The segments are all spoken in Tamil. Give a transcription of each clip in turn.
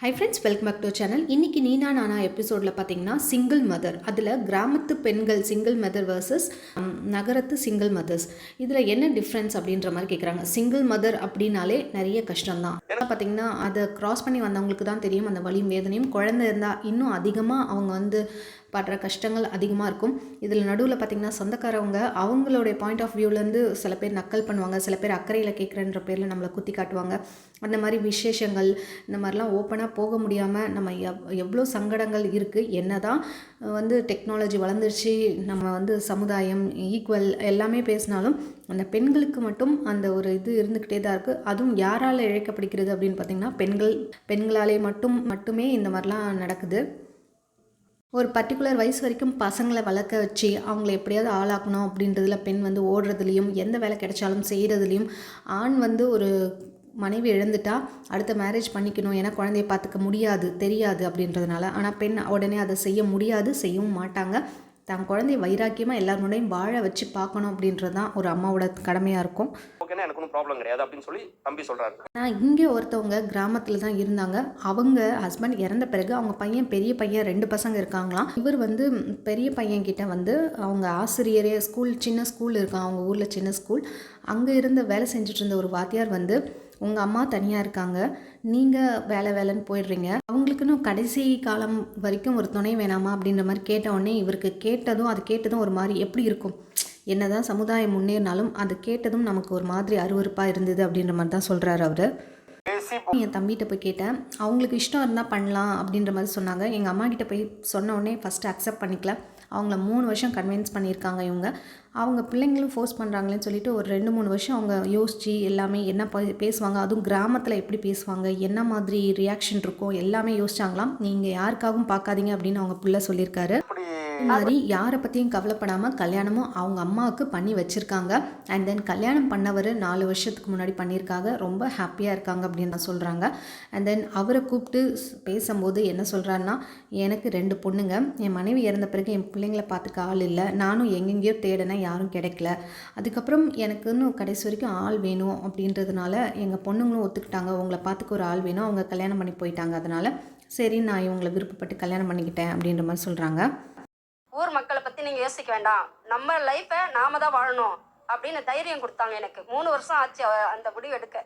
High friends, welcome back to channel. இன்றைக்கி நீனா நானா எபிசோடில் பார்த்தீங்கன்னா சிங்கிள் மதர், அதில் கிராமத்து பெண்கள் சிங்கிள் மதர் வர்சஸ் நகரத்து சிங்கிள் மதர்ஸ், இதில் என்ன டிஃப்ரென்ஸ் அப்படின்ற மாதிரி கேட்குறாங்க. சிங்கிள் மதர் அப்படின்னாலே நிறைய கஷ்டம்தான். ஏன்னா பார்த்தீங்கன்னா அதை க்ராஸ் பண்ணி வந்தவங்களுக்கு தான் தெரியும் அந்த வலியும் வேதனையும். குழந்தை இருந்தால் இன்னும் அதிகமாக அவங்க படுற கஷ்டங்கள் அதிகமாக இருக்கும். இதில் நடுவில் பார்த்திங்கன்னா சொந்தக்காரவங்க அவங்களுடைய பாயிண்ட் ஆஃப் வியூலேருந்து சில பேர் நக்கல் பண்ணுவாங்க, சில பேர் அக்கறையில் கேட்குறன்ற பேரில் நம்மளை குத்தி காட்டுவாங்க. அந்த மாதிரி விசேஷங்கள் இந்த மாதிரிலாம் ஓப்பனாக போக முடியாமல் நம்ம எவ்வளோ சங்கடங்கள் இருக்குது. என்ன தான் டெக்னாலஜி வளர்ந்துருச்சு, நம்ம சமுதாயம் ஈக்குவல் எல்லாமே பேசினாலும் அந்த பெண்களுக்கு மட்டும் அந்த ஒரு இது இருந்துக்கிட்டே தான் இருக்குது. அதுவும் யாரால் இழைக்கப்படுகிறது அப்படின்னு பார்த்திங்கன்னா பெண்களாலே மட்டுமே இந்த மாதிரிலாம் நடக்குது. ஒரு பர்டிகுலர் வயசு வரைக்கும் பசங்களை வளர்க்க வச்சு அவங்கள எப்படியாவது ஆளாக்கணும் அப்படின்றதுல பெண் ஓடுறதுலையும் எந்த வேலை கிடைச்சாலும் செய்கிறதுலையும், ஆண் ஒரு மனைவி இழந்துட்டா அடுத்த மேரேஜ் பண்ணிக்கணும் ஏன்னா குழந்தைய பார்த்துக்க முடியாது தெரியாது அப்படின்றதுனால. ஆனால் பெண் உடனே அதை செய்ய முடியாது, செய்யவும் மாட்டாங்க. தான் குழந்தைய வைராக்கியமாக எல்லாருடையும் வாழ வச்சு பார்க்கணும் அப்படின்றது தான் ஒரு அம்மாவோட கடமையாக இருக்கும். ஓகேனா எனக்கு ஒன்றும் ப்ராப்ளம் கிடையாது அப்படின்னு சொல்லி தம்பி சொல்கிறாரு. நான் இங்கே ஒருத்தவங்க கிராமத்தில் தான் இருந்தாங்க. அவங்க ஹஸ்பண்ட் இறந்த பிறகு அவங்க பையன், பெரிய பையன் 2 பசங்க இருக்காங்களாம். இவர் பெரிய பையன்கிட்ட அவங்க ஆசிரியரே சின்ன ஸ்கூல் இருக்கான் அவங்க ஊரில், சின்ன ஸ்கூல். அங்கே இருந்து வேலை செஞ்சுட்டு இருந்த ஒரு வாத்தியார் உங்கள் அம்மா தனியாக இருக்காங்க, நீங்கள் வேலைன்னு போயிடுறீங்க, அவங்களுக்குன்னு கடைசி காலம் வரைக்கும் ஒரு துணை வேணாமா அப்படின்ற மாதிரி கேட்ட உடனே இவருக்கு அது கேட்டதும் ஒரு மாதிரி எப்படி இருக்கும், என்னதான் சமுதாயம் முன்னேறினாலும் அது கேட்டதும் நமக்கு ஒரு மாதிரி அருவருப்பாக இருந்தது அப்படின்ற மாதிரி தான் சொல்கிறாரு அவர். என் தம்பிகிட்ட போய் கேட்டேன், அவங்களுக்கு இஷ்டம் இருந்தால் பண்ணலாம் அப்படின்ற மாதிரி சொன்னாங்க. எங்கள் அம்மா கிட்ட போய் சொன்ன உடனே ஃபஸ்ட்டு அக்செப்ட் பண்ணிக்கல. அவங்கள 3 வருஷம் கன்வின்ஸ் பண்ணியிருக்காங்க இவங்க. அவங்க பிள்ளைங்களும் ஃபோர்ஸ் பண்ணுறாங்களேன்னு சொல்லிட்டு ஒரு 2-3 வருஷம் அவங்க யோசித்து எல்லாமே என்ன பேசுவாங்க, அதுவும் கிராமத்தில் எப்படி பேசுவாங்க, என்ன மாதிரி ரியாக்ஷன் இருக்கும் எல்லாமே யோசிச்சாங்களாம். நீங்கள் யாருக்காகவும் பார்க்காதீங்க அப்படின்னு அவங்க பிள்ளை சொல்லியிருக்காரு. இந்த மாதிரி யாரை பற்றியும் கவலைப்படாமல் கல்யாணமும் அவங்க அம்மாவுக்கு பண்ணி வச்சுருக்காங்க. அண்ட் தென் கல்யாணம் பண்ணவர் 4 வருஷத்துக்கு முன்னாடி பண்ணியிருக்காங்க. ரொம்ப ஹாப்பியாக இருக்காங்க அப்படின்னு தான் சொல்கிறாங்க. அண்ட் தென் அவரை கூப்பிட்டு பேசும்போது என்ன சொல்கிறாருன்னா, எனக்கு 2 பொண்ணுங்க, என் மனைவி இறந்த பிறகு என் பிள்ளைங்களை பார்த்துக்க ஆள் இல்லை, நானும் எங்கெங்கேயோ தேடினேன், யாரும் கிடைக்கல. அதுக்கப்புறம் எனக்குன்னு கடைசி வரைக்கும் ஆள் வேணும் அப்படின்றதுனால எங்கள் பொண்ணுங்களும் ஒத்துக்கிட்டாங்க, உங்களை பார்த்துக்க ஒரு ஆள் வேணும், அவங்க கல்யாணம் பண்ணி போயிட்டாங்க, அதனால் சரி நான் இவங்களை விருப்பப்பட்டு கல்யாணம் பண்ணிக்கிட்டேன் அப்படின்ற மாதிரி சொல்கிறாங்க. ஊர் மக்களை பற்றி நீங்கள் யோசிக்க வேண்டாம், நம்ம லைஃப்பை நாம தான் வாழணும் அப்படின்னு தைரியம் கொடுத்தாங்க. எனக்கு 3 வருஷம் ஆச்சு அந்த முடிவு எடுக்க.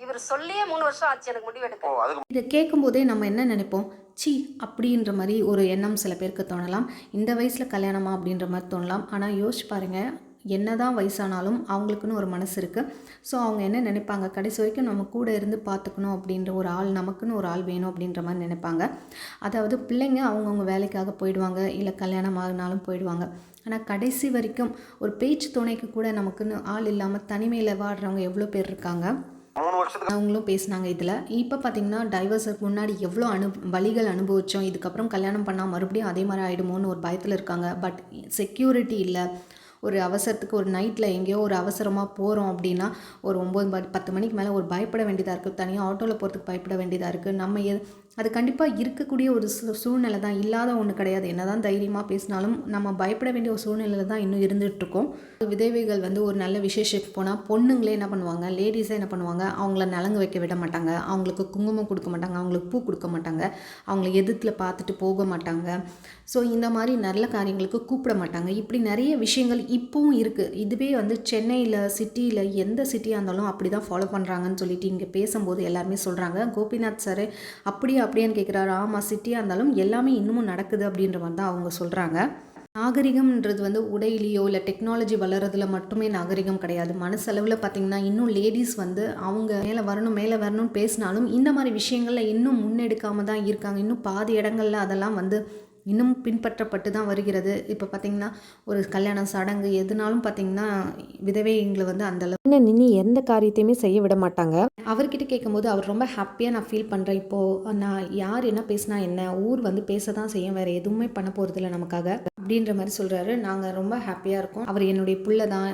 இவர் சொல்லியே 3 வருஷம் ஆச்சு எனக்கு முடிவு எடுக்க. இதை கேட்கும்போதே நம்ம என்ன நினைப்போம், சி அப்படின்ற மாதிரி ஒரு எண்ணம் சில பேருக்கு தோணலாம். இந்த வயசில் கல்யாணமா அப்படின்ற மாதிரி தோணலாம். ஆனால் யோசிச்சு பாருங்கள், என்ன தான் வயசானாலும் அவங்களுக்குன்னு ஒரு மனசு இருக்குது. ஸோ அவங்க என்ன நினைப்பாங்க, கடைசி வரைக்கும் நம்ம கூட இருந்து பார்த்துக்கணும் அப்படின்ற ஒரு ஆள், நமக்குன்னு ஒரு ஆள் வேணும் அப்படின்ற மாதிரி நினைப்பாங்க. அதாவது பிள்ளைங்க அவங்கவுங்க வேலைக்காக போயிடுவாங்க, இல்லை கல்யாணம் ஆகினாலும் போயிடுவாங்க. ஆனால் கடைசி வரைக்கும் ஒரு பேச்சு துணைக்கு கூட நமக்குன்னு ஆள் இல்லாமல் தனிமையில் வாடுறவங்க எவ்வளோ பேர் இருக்காங்க. அவங்களும் பேசினாங்க இதில். இப்போ பார்த்திங்கன்னா டைவர்ஸுக்கு முன்னாடி எவ்வளோ வலிகள் அனுபவித்தோம், இதுக்கப்புறம் கல்யாணம் பண்ணால் மறுபடியும் அதே மாதிரி ஆகிடுமோன்னு ஒரு பயத்தில் இருக்காங்க. பட் செக்யூரிட்டி இல்லை. ஒரு அவசரத்துக்கு ஒரு நைட்டில் எங்கேயோ ஒரு அவசரமாக போகிறோம் அப்படின்னா ஒரு 9-10 மணிக்கு மேலே ஒரு பயப்பட வேண்டியதாக இருக்குது. தனியாக ஆட்டோவில் போகிறதுக்கு பயப்பட வேண்டியதாக இருக்குது. அது கண்டிப்பாக இருக்கக்கூடிய ஒரு சூழ்நிலை தான், இல்லாத ஒன்று கிடையாது. என்ன தான் தைரியமாக பேசினாலும் நம்ம பயப்பட வேண்டிய ஒரு சூழ்நிலையில் தான் இன்னும் இருந்துகிட்ருக்கோம். விதவைகள் ஒரு நல்ல விசேஷத்துக்கு போனால் பொண்ணுங்களே என்ன பண்ணுவாங்க, லேடிஸே என்ன பண்ணுவாங்க, அவங்கள நலங்கு வைக்க விட மாட்டாங்க, அவங்களுக்கு குங்குமம் கொடுக்க மாட்டாங்க, அவங்களுக்கு பூ கொடுக்க மாட்டாங்க, அவங்கள எதிர்த்தில் பார்த்துட்டு போக மாட்டாங்க. ஸோ இந்த மாதிரி நல்ல காரியங்களுக்கு கூப்பிட மாட்டாங்க. இப்படி நிறைய விஷயங்கள் இப்போவும் இருக்குது. இதுவே சென்னையில், சிட்டியில், எந்த சிட்டியாக இருந்தாலும் அப்படி தான் ஃபாலோ பண்ணுறாங்கன்னு சொல்லிட்டு இங்கே பேசும்போது எல்லாருமே சொல்கிறாங்க. கோபிநாத் சார் அப்படியான்னு கேட்குறாரு. ஆமாம், சிட்டியாக இருந்தாலும் எல்லாமே இன்னமும் நடக்குது அப்படின்ற மாதிரி தான் அவங்க சொல்கிறாங்க. நாகரிகம்ன்றது உடையிலையோ இல்லை டெக்னாலஜி வளர்கிறதுல மட்டுமே நாகரிகம் கிடையாது. மனசளவில் பார்த்திங்கன்னா இன்னும் லேடிஸ் அவங்க மேலே வரணும்னு பேசினாலும் இந்த மாதிரி விஷயங்களில் இன்னும் முன்னெடுக்காமல் தான் இருக்காங்க. இன்னும் பாதி இடங்களில் அதெல்லாம் இன்னும் பின்பற்றப்பட்டு தான் வருகிறது. இப்போ பார்த்திங்கன்னா ஒரு கல்யாண சடங்கு எதுனாலும் பார்த்திங்கன்னா விதவைங்களை அந்த அளவு நின்று எந்த காரியத்தையுமே செய்ய விட மாட்டாங்க. அவர்கிட்ட கேட்கும்போது அவர் ரொம்ப ஹாப்பியாக நான் ஃபீல் பண்ணுறேன். இப்போது நான் யார் என்ன பேசினா என்ன, ஊர் பேச தான் செய்யும், வேறு எதுவுமே பண்ண போகிறதில்ல நமக்காக அப்படின்ற மாதிரி சொல்கிறாரு. நாங்கள் ரொம்ப ஹாப்பியாக இருக்கோம், அவர் என்னுடைய பிள்ளை தான்,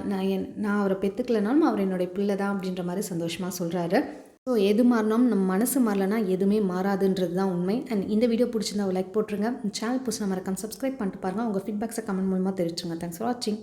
நான் அவரை பெற்றுக்கலனாலும் அவர் என்னுடைய பிள்ளை தான் அப்படின்ற மாதிரி சந்தோஷமாக சொல்கிறாரு. ஸோ எது மாறினாலும் நம்ம மனசு மாறலனா எதுவுமே மாறாதுன்றது தான் உண்மை. அண்ட் இந்த வீடியோ பிடிச்சிருந்தா லைக் போட்டுருங்க. சேனல் புதுசு மறக்காம சப்ஸ்கிரைப் பண்ணிட்டு பாருங்கள். உங்கள் ஃபீட்பேக்ஸை கமெண்ட் மூலமாக தெரிவிச்சுங்க. தேங்க்ஸ் ஃபார் வாட்சிங்.